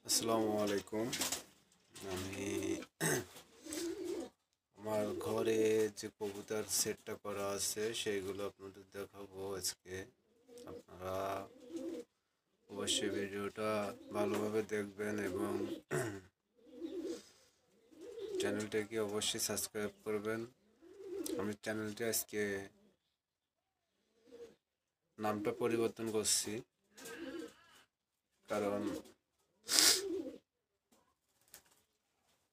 আসসালামু আলাইকুম। আমি আমার ঘরে যে কবুতর সেটটা করা আছে সেইগুলো আপনাদের দেখাবো আজকে। আপনারা অবশ্যই ভিডিওটা ভালোভাবে দেখবেন এবং চ্যানেলটাকে অবশ্যই সাবস্ক্রাইব করবেন। আমি চ্যানেলটা আজকে নামটা পরিবর্তন করছি, কারণ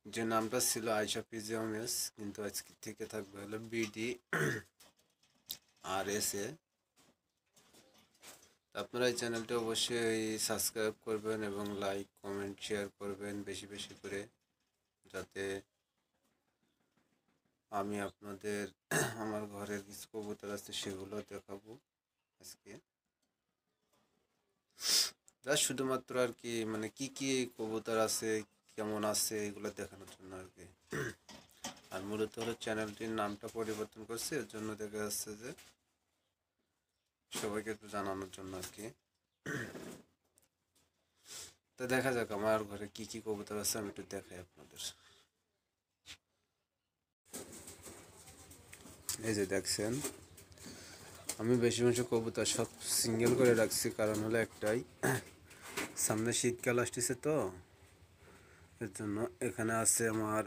যে নামটা ছিল আয়শা পিজিএমএস, কিন্তু আজকে থেকে থাকবে হলো বিডি আর এস এ। আপনারা এই চ্যানেলটা অবশ্যই সাবস্ক্রাইব করবেন এবং লাইক কমেন্ট শেয়ার করবেন বেশি বেশি করে, যাতে আমি আপনাদের আমার ঘরের কিছু কবুতর আছে সেগুলো দেখাবো আজকে। শুধুমাত্র আর কি, মানে কি কি কবুতর আছে, কেমন আছে, এগুলো দেখানোর জন্য আর কি। আর মূলত হলো চ্যানেলটির নামটা পরিবর্তন করছে, এর জন্য দেখা যাচ্ছে যে সবাইকে একটু জানানোর জন্য আর কি। তো দেখা যাক আমার ঘরে কি কি কবুতর আছে, আমি একটু দেখাই আপনাদের। এই যে দেখছেন, আমি বেশি কবুতর সব সিঙ্গেল করে রাখছি, কারণ হলো একটাই, সামনে শীতকাল আসতেছে তো এর জন্য। এখানে আছে আমার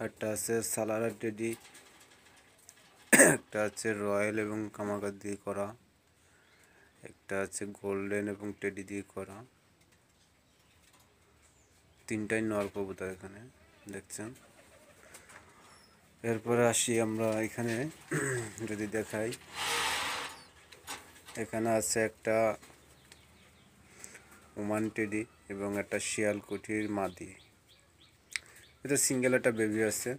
একটা আছে সালারা টেডি, একটা আছে রয়্যাল এবং কামাগার দিয়ে করা, একটা আছে গোল্ডেন এবং টেডি দিয়ে করা। তিনটাই নর কবুতর এখানে দেখছেন। এরপরে আসি আমরা এখানে, যদি দেখাই, এখানে আছে একটা ওমান টেডি এবং একটা শিয়ালকুঠির মাদি। এটা সিঙ্গেল একটা বেবি আছে,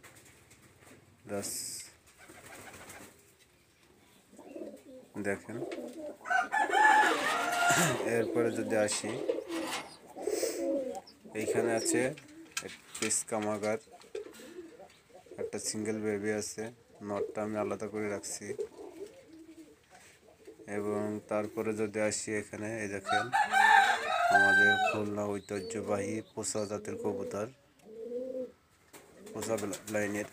দেখেন। এরপরে যদি আসি, এইখানে আছে পিস কামাগার, একটা সিঙ্গেল বেবি আছে, নটটা আমি আলাদা করে রাখছি। এবং তারপরে যদি আসি এখানে, এই দেখেন আমাদের খুলনা ঐতিহ্যবাহী পোষা জাতের কবুতর, পোষা লাইনের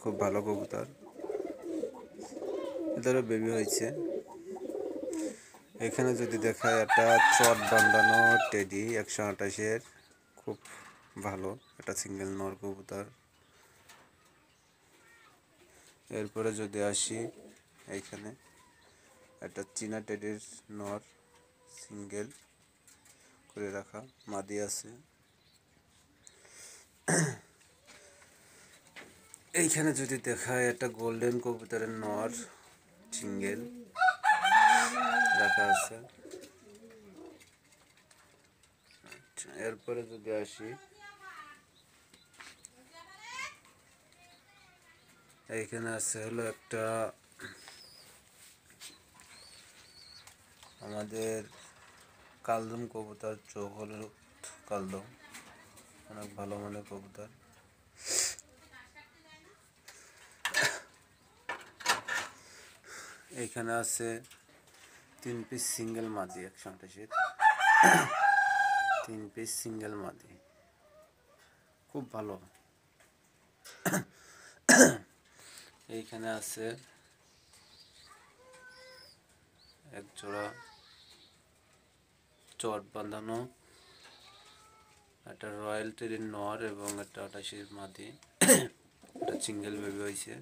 খুব ভালো কবুতর, এদেরও বেবি হয়েছে। এখানে যদি দেখায়, একটা চট বান্ধানো টেডি 128-এর, খুব ভালো, একটা সিঙ্গেল নর কবুতর। এরপরে যদি আসি, এইখানে একটা চীনা টেডির নর সিঙ্গেল করে রাখা, মাদি আছে। এইখানে যদি দেখায়, একটা গোল্ডেন কবুতরের নর সিঙ্গেল রাখা আছে। এরপরে যদি আসি, এইখানে আছে হলো একটা আমাদের কালদম কবুতর, চোখ হলুদ কালদম, অনেক ভালো মানের কবুতর। এইখানে আছে 3 পিস সিঙ্গেল মাদি, 128-এর 3 পিস সিঙ্গেল মাদি, খুব ভালো। এইখানে আছে এক জোড়া চট বাঁধানো, একটা রয়্যাল টেরির নর এবং একটা 28-এর মাদি, একটা সিঙ্গেল বেবি হয়েছে।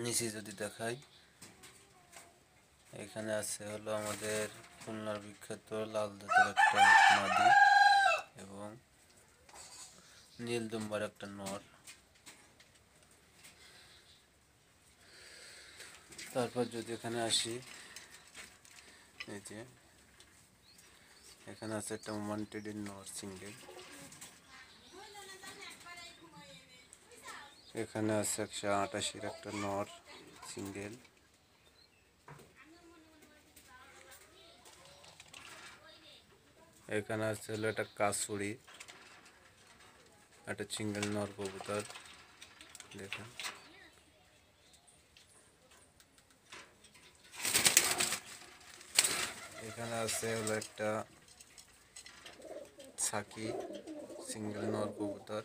নিচে যদি দেখাই, এখানে আছে হলো আমাদের খুলনার বিখ্যাত লাল দাঁতের একটা মাদি এবং নীল দুম্বার একটা নর। তারপর যদি এখানে আসি, এই যে এখানে আছে একটা ওমান টেডির নর সিঙ্গেল, এখানে আছে 128-এর একটা নর সিঙ্গেল, এখানে আছে হলো একটা কাসুরি, একটা সিঙ্গেল নর কবুতর দেখেন। এখানে আছে হলো একটা ছাকি সিঙ্গেল নর কবুতর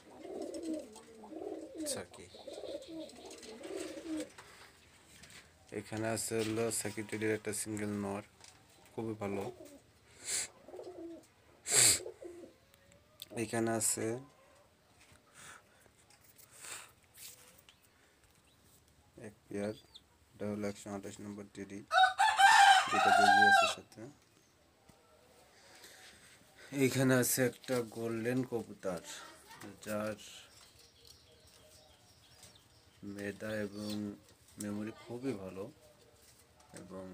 ছাকি। এখানে আছে হলো ছাকি টেডির একটা সিঙ্গেল নর, খুবই ভালো। এখানে আছে এক পেয়ার, এটা হলো 128 নম্বর টেডি, যেটা বেবি আছে সাথে। এইখানে আছে একটা গোল্ডেন কবুতর, যার মেধা এবং মেমোরি খুবই ভালো এবং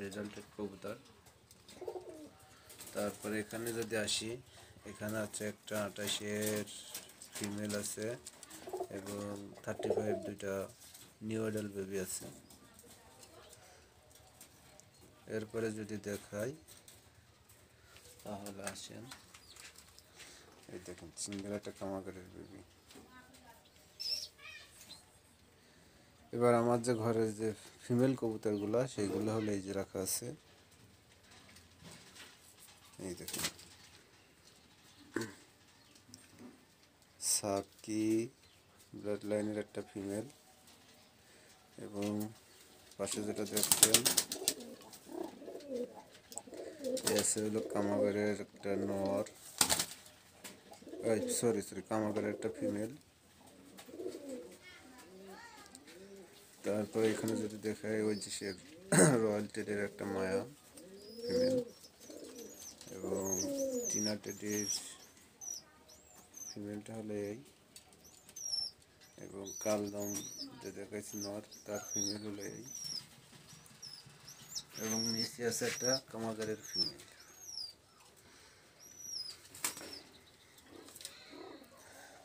রেজাল্টেড কবুতর। তারপরে এখানে যদি আসি, এখানে আছে একটা 28-এর ফিমেল আছে এবং 35 দুইটা নিউ অ্যাডাল্ট বেবি আছে। এরপরে যদি দেখাই তাহলে আসেন, এই দেখুন সিঙ্গেল একটা কামাগারের বেবি। এবার আমার যে ঘরের যে ফিমেল কবুতরগুলো সেইগুলো হলো এই যে রাখা আছে, এই দেখুন সাকি ব্লাড লাইনের একটা ফিমেল এবং পাশে যেটা দেখছেন এসে হলো কামাগারের একটা নর, সরি কামাগারের একটা ফিমেল। তারপরে এখানে যদি দেখায় ওই যে সে রয়্যাল টেডের একটা মায়া ফিমেল এবং টিনা টেডির ফিমেলটা হলো এই, এবং কালদম যে দেখাইছি নর তার ফিমেল হলো এই, এবং নিচে আছে একটা কামাগারের ফিমেল।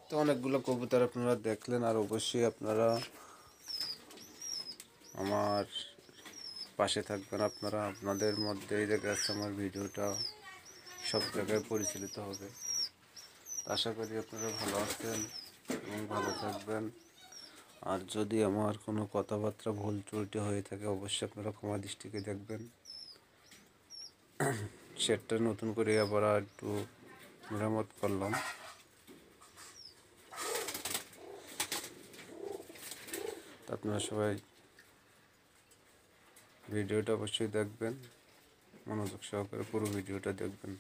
তো অনেকগুলো কবুতর আপনারা দেখলেন, আর অবশ্যই আপনারা আমার পাশে থাকবেন। আপনারা আপনাদের মধ্যে এই জায়গায় আছে আমার ভিডিওটা সব জায়গায় পরিচালিত হবে। আশা করি আপনারা ভালো আছেন এবং ভালো থাকবেন। আর যদি আমার কোনো কথাবার্তা ভুল ত্রুটি হয়ে থাকে অবশ্যই আপনারা ক্ষমা দৃষ্টিতে দেখবেন। সেটটা নতুন করে আবার একটু মেরামত করলাম। আপনারা সবাই ভিডিওটা অবশ্যই দেখবেন, মনোযোগ সহকারে পুরো ভিডিওটা দেখবেন।